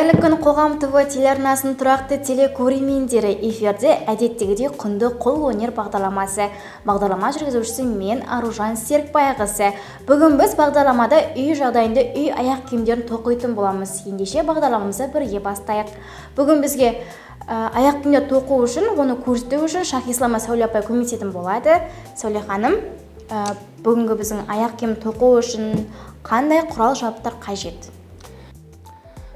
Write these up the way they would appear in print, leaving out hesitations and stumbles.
Қайырлы күн қоғам ТВ телеарнасының тұрақты телекөрермендері, эфирде әдеттегідей құнды қолөнер бағдарламасы. Бағдарлама жүргізушісі мен Аружан Серікбайқызы. Бүгін біз бағдарламада үй жағдайында үй аяқ киімдерін тоқитын боламыз. Ендеше бағдарламамызды бірге бастайық. Бүгін бізге аяқ киімдер тоқу үшін, оны көрсету үшін Шахислама Сәуле апай көмектесетін болады. Сәуле ханым, бүгінгі біздің аяқ киім тоқу үшін қандай құрал-жабдықтар қажет?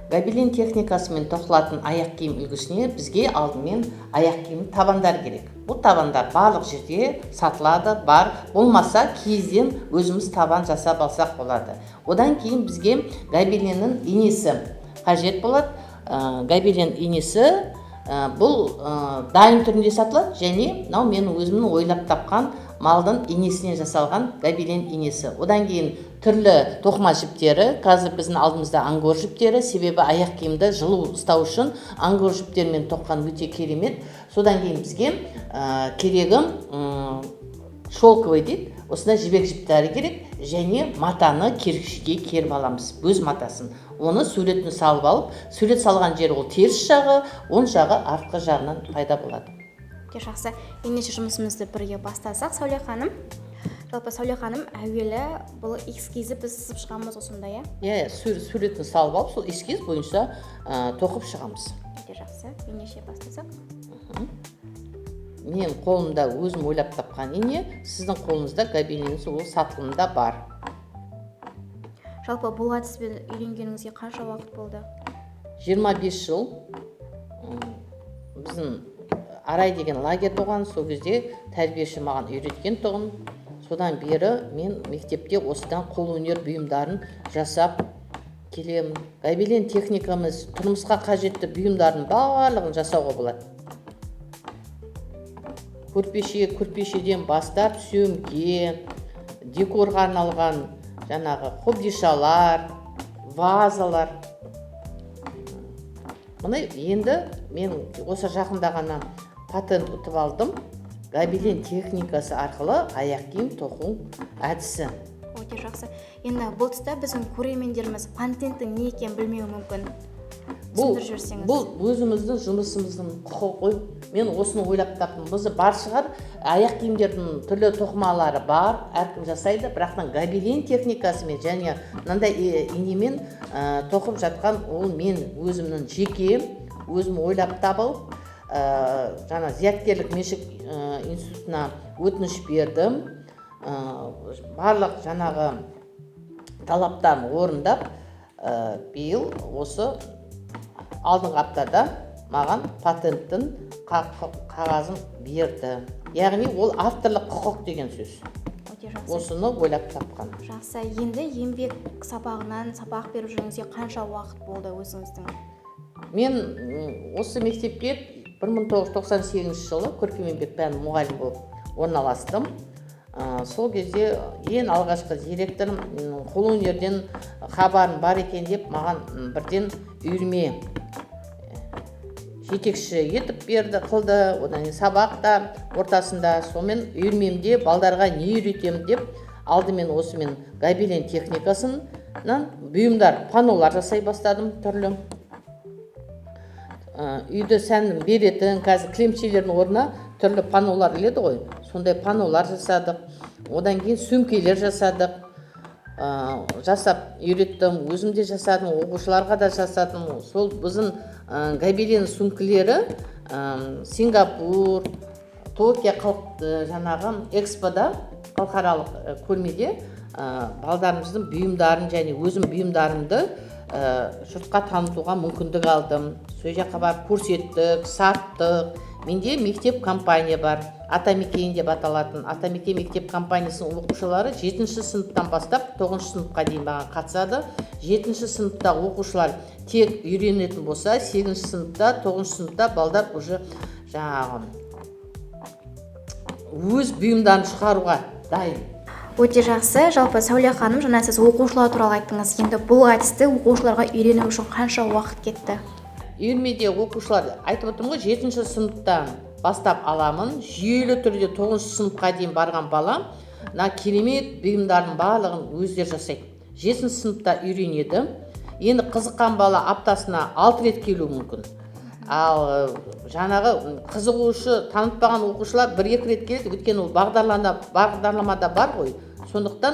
Гобелен техникасымен тоқылатын аяқ киім үлгісіне бізге алдымен аяқ киім табандар керек. Бұл табандар барлық жерде сатылады, бар. Болмаса киізден өзіміз табан жасап алсақ болады. Одан кейін бізге гобеленнің инесі қажет болады. Гобелен инесі бұл дайын түрінде сатылады, және мынау менің өзімнің ойлап тапқан малдың инесінен жасалған гобелен инесі. Одан кейін түрлі тоқыма жіптері, қазір біздің алдымызда ангор жіптері, себебі аяқ киімді жылу ұстау үшін ангор жіптермен тоққан өте керемет. Содан кейін бізге керегі шелковый дейді, осында жібек жіптері керек, және матаны керікшіге керіп аламыз, өз матасын. Оны суретін салып алып, сурет салған жері ол теріс жағы, оң жағы артқы жағынан пайда болады. Жақсы, ендеше жұмысымызды бірге бастасақ, Сәуле ханым. Жалпы Сәуле ханым, әуелі бұл эскизді біз сызып шығамыз осындай, суретін салып алып, сол эскиз бойынша тоқып шығамыз. Жақсы, ендеше бастасақ. Мен қолымда өзім ойлап тапқан ине, сіздің қолыңызда гобеленіңіз ол сатылымда бар. Жалпы бұл әдіспен үйренгеніңізге қанша уақыт болды? 25 жыл. Біздің Арай деген лагерь болған, сол кезде тәрбиеші маған үйреткен тұғын. Содан бері мен мектепте осыдан қолөнер бұйымдарын жасап келемін. Гобелен техникамыз тұрмысқа қажетті бұйымдардың барлығын жасауға болады. Көрпешеден бастап сөмке, декорға арналған жаңағы қобдишалар, вазалар. Мұны енді мен осы жақында ғана патент ұтып алдым. Гобелен техникасы арқылы аяқ киім тоқу әдісі. Өте жақсы. Енді бұл тұста біздің көрермендеріміз патенттің не екенін білмеуі мүмкін. Бұл өзіміздің жұмысымыздың құқығы. Мен осыны ойлап таптым. Бізді бар шығар, аяқ киімдердің түрлі тоқымалары бар, әркім жасайды, бірақтан гобелен техникасымен және мынандай инемен тоқып жатқан ол мен өзімнің жеке, өзім ойлап табылып, жаңа зияткерлік меншік институтына өтініш бердім. Барлық жаңағы талаптарын орындап, биыл осы алдыңғы аптада маған патенттің қағазын берді. Яғни ол авторлық құқық деген сөз. Осыны ойлап тапқан. Жақсы, енді еңбек сабағынан сабақ беріп жүргеніңізге қанша уақыт болды өзіңіздің? Мен осы мектепке 1998 жылы көркемөнер пәні мұғалім болып орналастым. Сол кезде ең алғашқы директорым қолөнерден хабарым бар екен деп маған бірден үйірме жетекші етіп берді, қылды. Одан сабақта ортасында сонымен үйірмемде балдарға не үйретемін деп алдымен осымен гобелен техникасынан бұйымдар, панолар жасай бастадым түрлі. Үйді сәнін беретін, қазір кілемшелердің орнына түрлі панолар келеді ғой. Сондай панолар жасадық. Одан кейін сөмкелер жасадық. Жасап үйреттім, өзім де жасадым, оқушыларға да жасадым. Сол біздің гобелен сөмкелері Сингапур, Токио жаңағы экспода, халықаралық көрмеде балдарымыздың бұйымдарын және өзім бұйымдарымды жұртқа танытуға мүмкіндік алдым. Сол жаққа барып көрсеттік, саттық. Менде мектеп компания бар, Атамекен деп аталатын. Атамекен мектеп компаниясының оқушылары 7-ші сыныптан бастап 9-ші сыныпқа дейін маған қатысады. 7-ші сыныпта оқушылар тек үйренетін болса, 8-ші сыныпта, 9-ші сыныпта балдар уже жаңағы өз бұйымдарын шығаруға дайын. Өте жақсы. Жалпы Сәуле ханым, жаңа сіз оқушылар туралы айттыңыз. Енді бұл әдісті оқушыларға үйрену үшін қанша уақыт кетті? Үйірмеде оқушылар айтып отырмын ғой, 7-ші сыныптан бастап аламын. Жүйелі түрде 9-ші сыныпқа дейін барған балам, керемет бұйымдардың барлығын өздері жасайды. 7-ші сыныпта үйренеді. енді қызыққан бала аптасына 6 рет келуі мүмкін. Ал жаңағы қызығушы танытпаған оқушылар 1-2 рет келеді, өйткені ол бағдарламада бар ғой. Сондықтан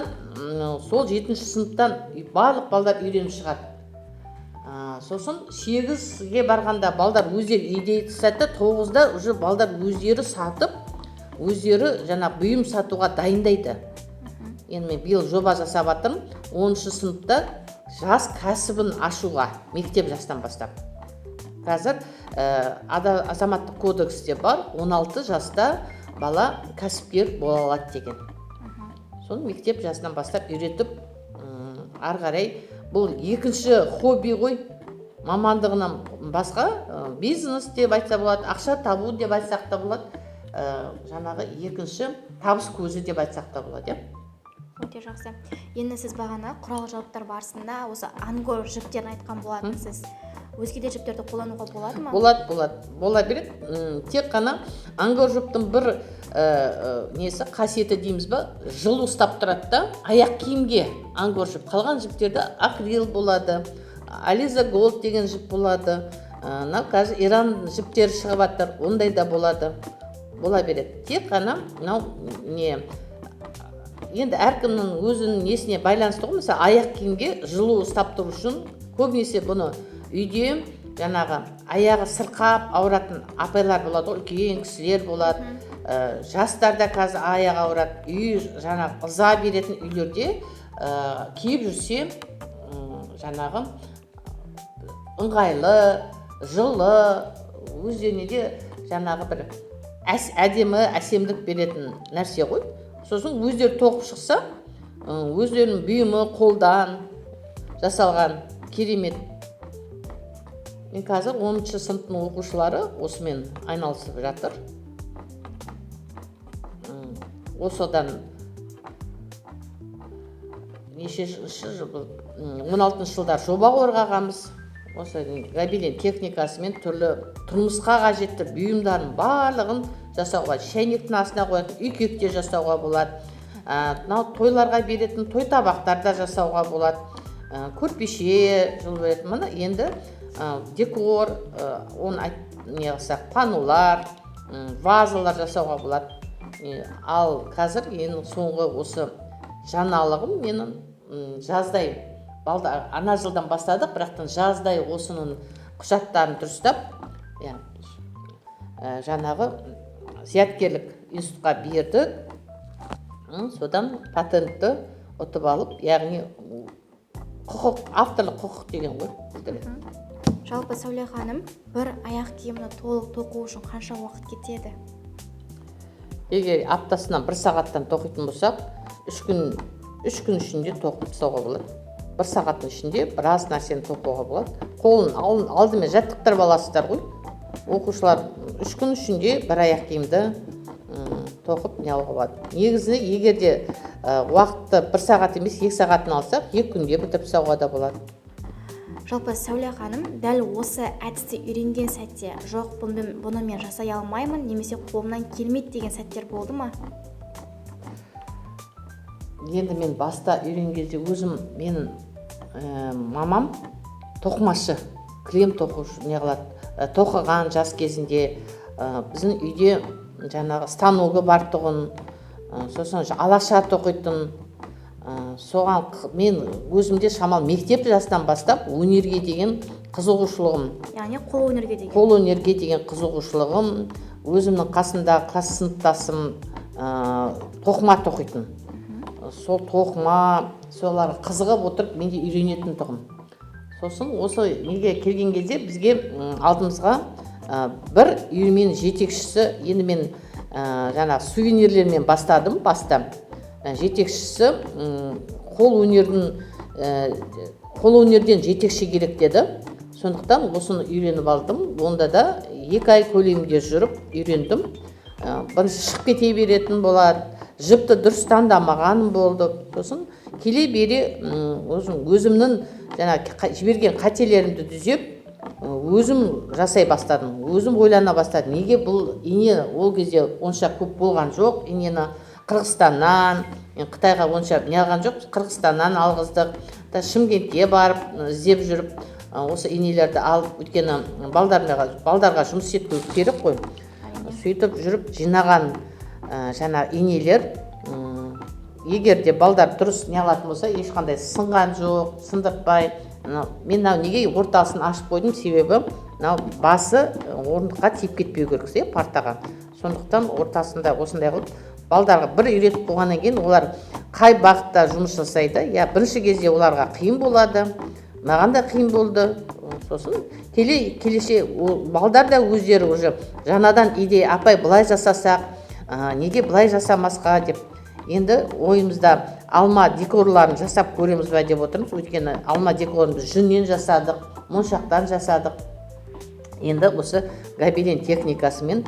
сол 7-ші сыныптан барлық балдар үйреніп шығады. Сосын 8-ге барғанда балдар өздері идея сәтті, 9-да уже балдар өздері сатып, өздері жаңа бұйым сатуға дайындайды. Енді мен биыл жоба жасап жатырмын, 10-шы сыныпта жас кәсібін ашуға, мектеп жастан бастап. Қазір азаматтық кодексте бар, 16 жаста бала кәсіпкер бола алады деген. Соны мектеп жасынан бастап үйретіп, ары қарай бұл екінші хобби ғой, мамандығынан басқа бизнес деп айтса болады, ақша табу деп айтсақ та болады, жаңағы екінші табыс көзі деп айтсақ та болады. Өте жақсы. Енді сіз бағана құрал жабдықтар барысында осы ангор жіптерін айтқан болатынсыз. Өзге де жіптерді қолдануға болады ма? Бола береді. Тек қана ангор жіптің бір қасиеті дейміз ба, жыл ұстап тұрады да, аяқ киімге ангор жіп. Қалған жіптерді акрил болады, Ализа Голд деген жіп болады. Қазір Иран жіптері шығып жатыр, ондай да болады. Бола береді. Тек қана енді әркімнің өзінің несіне байланысты ғой, мысалы аяқ киімге жылу ұстап тұру үшін көбінесе бұны үйде жаңағы аяғы сырқап ауыратын апайлар болады, үлкен кісілер болады, жастарда қазір аяғы ауырады, үй жаңағы ыза беретін үйлерде киіп жүрсе жаңағы ыңғайлы, жылы, өздеріне де жаңағы бір әдемі әсемдік беретін нәрсе ғой. Сосын өздері тоқып шықса, өздерінің бұйымы қолдан жасалған керемет. Мен қазір 10-шы сыныптың оқушылары осымен айналысып жатыр. Осыдан 16-шы жылдар жоба қорғағанбыз. Осы гобелен техникасымен түрлі тұрмысқа қажетті бұйымдардың барлығын жасауға, шәйнектің астына қоятын үйкекте жасауға болады. Тойларға беретін той табақтарда жасауға болады. Көрпеше жыл беретін. Мына енді декор, панулар, вазалар жасауға болады. Ал қазір ең соңғы осы жаңалығым менің жаздай, ана жылдан бастадық, бірақтан жаздай осының құжаттарын дұрыстап, жаңағы зияткерлік институтқа бердік. Содан патентті ұтып алып, яғни авторлық құқық деген ғой. Жалпы Сәуле ханым, бір аяқ киімді толық тоқу үшін қанша уақыт кетеді? Егер аптасынан 1 сағаттан тоқитын болсақ, 3 күн ішінде тоқып тастауға болады. 1 сағаттың ішінде біраз нәрсені тоқуға болады. Қолын алдымен жаттықтырып аласыздар ғой. Оқушылар 3 күн ішінде бір аяқ киімді тоқып неғуға болады. Негізінде егер де уақытты 1 сағат емес 2 сағатын алсақ, 2 күнде бітіріп тастауға да болады. Жалпы Сәуле ханым, дәл осы әдісті үйренген сәтте, жоқ, бұны мен жасай алмаймын, немесе қолымнан келмейді деген сәттер болды ма? Енді мен баста үйренген кезде өзім, менің мамам тоқымашы, кілем тоқушы тоқыған жас кезінде біздің үйде жаңағы станогы бар тұғын, сосын алаша тоқитын. Соған мен өзімде шамал мектеп жастан бастап өнерге деген қызығушылығым. Яғни қол өнерге деген қызығушылығым, өзімнің қасында қас сыныптасым тоқыма тоқитын. Сол тоқыма, соларға қызығып отырып менде үйренетін тұғым. Сосын осы неге келген кезде бізге алдымызға бір үйірмен жетекшісі, енді мен жаңа сувенирлермен бастадым баста. Жетекшісі қол өнерден жетекші керек деді. Сондықтан осыны үйреніп алдым. Онда да 2 ай көлемінде жүріп үйрендім. Бірінші шығып кете беретін болады. Жіпті дұрыс таңдамағаным болды. Сосын келе бере өзімнің жіберген қателерімді түзеп, өзім жасай бастадым. Өзім ойлана бастадым. Неге бұл ине ол кезде онша көп болған жоқ. Инені Қырғызстаннан, Мен Қытайға онша не алған жоқ, Қырғызстаннан алғыздық, та Шымкентке барып іздеп жүріп, осы инелерді алып, өйткені балдарға жұмыс ету керек қой. Сөйтіп жүріп жинаған жаңа инелер, егер де балдар дұрыс не алатын болса, ешқандай сынған жоқ, сындыртпай. Мен неге ортасын ашып қойдым, себебі басы орындыққа тиіп кетпеу керек, партаға. Сондықтан ортасында осындай қылып, балдарға бір үйретіп қойғаннан кейін олар қай бағытта жұмыс жасайды. Бірінші кезде оларға қиын болады, маған да қиын болды. Сосын келеше балдар да өздері уже жаңадан идея, апай былай жасасақ, неге былай жасамасқа деп. Енді ойымызда алма декорларын жасап көреміз ба деп отырмыз. Өйткені алма декорын біз жүннен жасадық, моншақтан жасадық. Енді осы гобелен техникасымен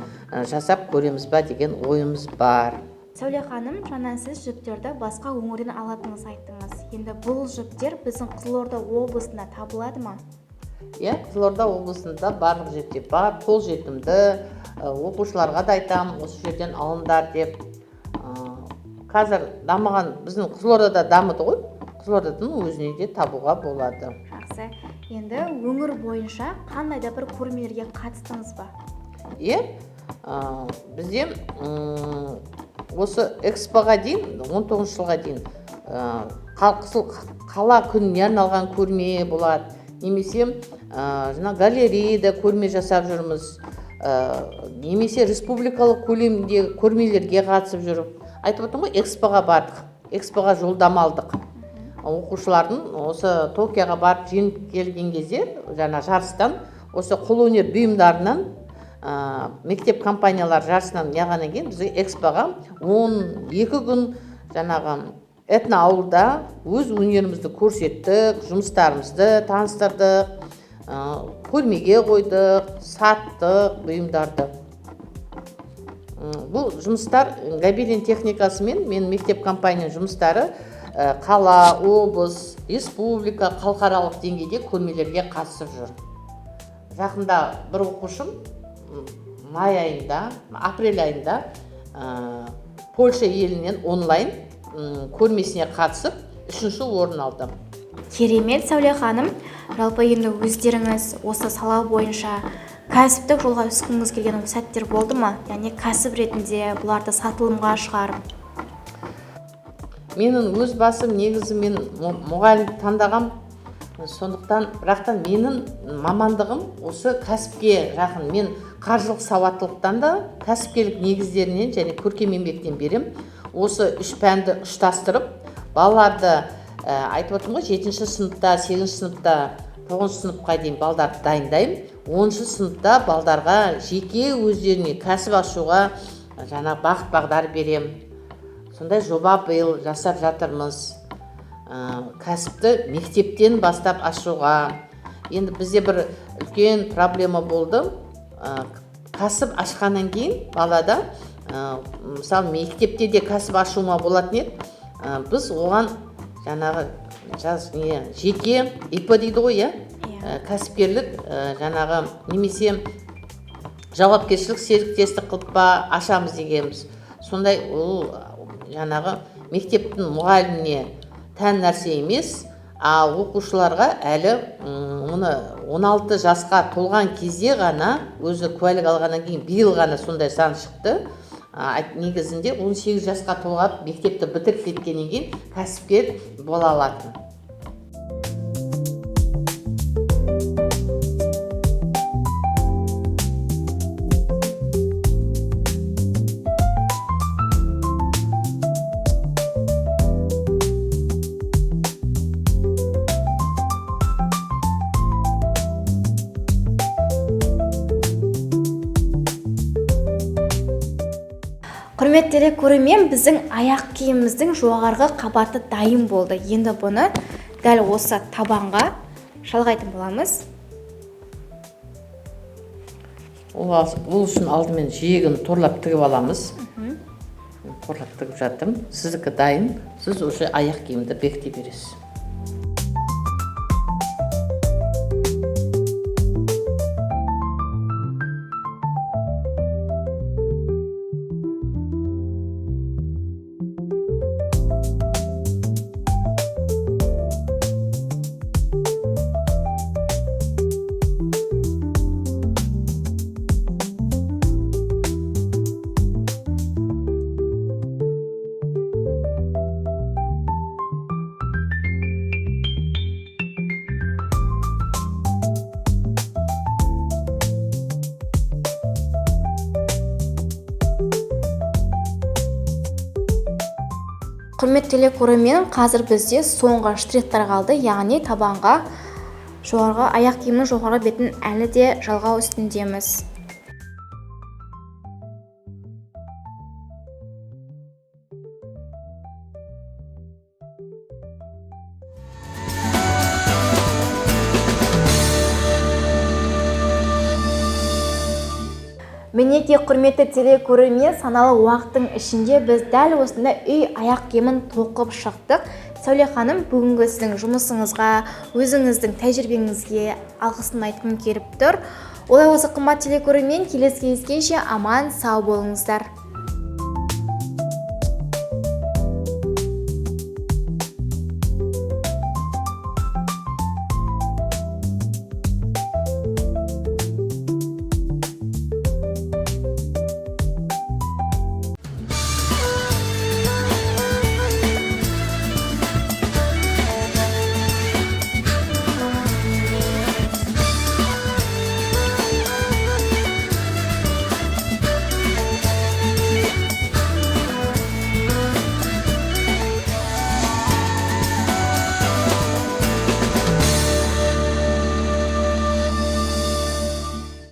жасап көреміз ба деген ойымыз бар. Сәуле ханым, жаңа сіз жіптерді басқа өңірден алатыныңыз айттыңыз. Енді бұл жіптер біздің Қызылорда облысында табылады ма? Қызылорда облысында барлық жерде бар, қол жетімді, оқушыларға да айтамын, осы жерден алыңдар деп. Қазір дамыған, біздің Қызылордада дамыды ғой, Қызылорданың өзіне де табуға болады. Жақсы. Енді өңір бойынша қандай да бір көрмелерге қатыстыңыз ба? Бізде осы экспоға дейін, 19 жылға дейін қала күніне арналған көрме болады. Немесе галереяда көрме жасап жүрміз. Немесе республикалық көлемде көрмелерге қатысып жүріп. Айтып отырмын ғой, экспоға бардық, экспоға жолдама алдық. Оқушылардың осы Токиоға барып жеңіп келген кезде, жаңа жарыстан, осы қолөнер бұйымдарынан, мектеп компаниялар жарысынан яғаннан кейін бізге экспоға 12 күн жаңағы этноауылда өз өнерімізді көрсеттік, жұмыстарымызды таныстырдық, көрмеге қойдық, саттық бұйымдарды. Бұл жұмыстар гобелен техникасымен мен мектеп компания жұмыстары қала, облыс, республика, халықаралық деңгейде көрмелерге қатысып жүр. Жақында бір оқушым май айында, апрель айында Польша елінен онлайн көрмесіне қатысып 3-ші орын алды. Керемет, Сәуле ханым. Жалпы енді өздеріңіз осы сала бойынша кәсіптік жолға үскіңіз келген сәттер болды ма? Яғни кәсіп ретінде бұларды сатылымға шығарып? Менің өз басым негізі мен мұғалім таңдағам. Сондықтан, бірақтан менің мамандығым осы кәсіпке жақын. Мен қаржылық сауаттылықтан да, кәсіпкерлік негіздерінен және көркем еңбектен берем. Осы 3 пәнді ұштастырып, балаларды айтып отырмын ғой, 7-ші сыныпта, 8-ші сыныпта, 9-ші сыныпқа дейін балдарды дайындаймын. 10-ші сыныпта балдарға жеке өздеріне кәсіп ашуға жаңа бағыт бағдар берем. Сондай жоба биыл жасап жатырмыз. Кәсіпті мектептен бастап ашуға. Енді бізде бір үлкен проблема болды. Кәсіп ашқаннан кейін балада, мысалы мектепте де кәсіп ашуыма болатын еді. Біз оған жаңағы жеке ИП дейді ғой, кәсіпкерлік жаңағы немесе жауапкершілік серіктестік қылып ба ашамыз дегенбіз. Сондай ол жаңағы мектептің мұғаліміне тән нәрсе емес, оқушыларға әлі оны 16 жасқа толған кезде ғана, өзі куәлік алғаннан кейін биыл ғана сондай заң шықты. Негізінде 18 жасқа толған мектепті бітіріп кеткеннен кейін кәсіпкер бола алатын. Құрметті көрермен, біздің аяқ киіміміздің жоғарғы қабаты дайын болды. Енді бұны дәл осы табанға шалғайтын боламыз. Ол үшін алдымен жиегін торлап тігіп аламыз. Торлап тігіп жаттым. Сіздікі дайын, сіз уже аяқ киімді бекіте бересіз. Құрметті телекөрермен, қазір бізде соңғы штрихтар қалды, яғни табанға жоғарғы аяқ киімнің жоғарғы бетін әлі де жалғау үстіндеміз. Мінекей құрметті телекөрермен, саналы уақыттың ішінде біз дәл осындай үй аяқ киімін тоқып шықтық. Сәуле ханым, бүгінгі сіздің жұмысыңызға, өзіңіздің тәжірибеңізге алғысын айтқым келіп тұр. Олай болса, қымбатты телекөрермен, келесі кездескенше аман сау болыңыздар.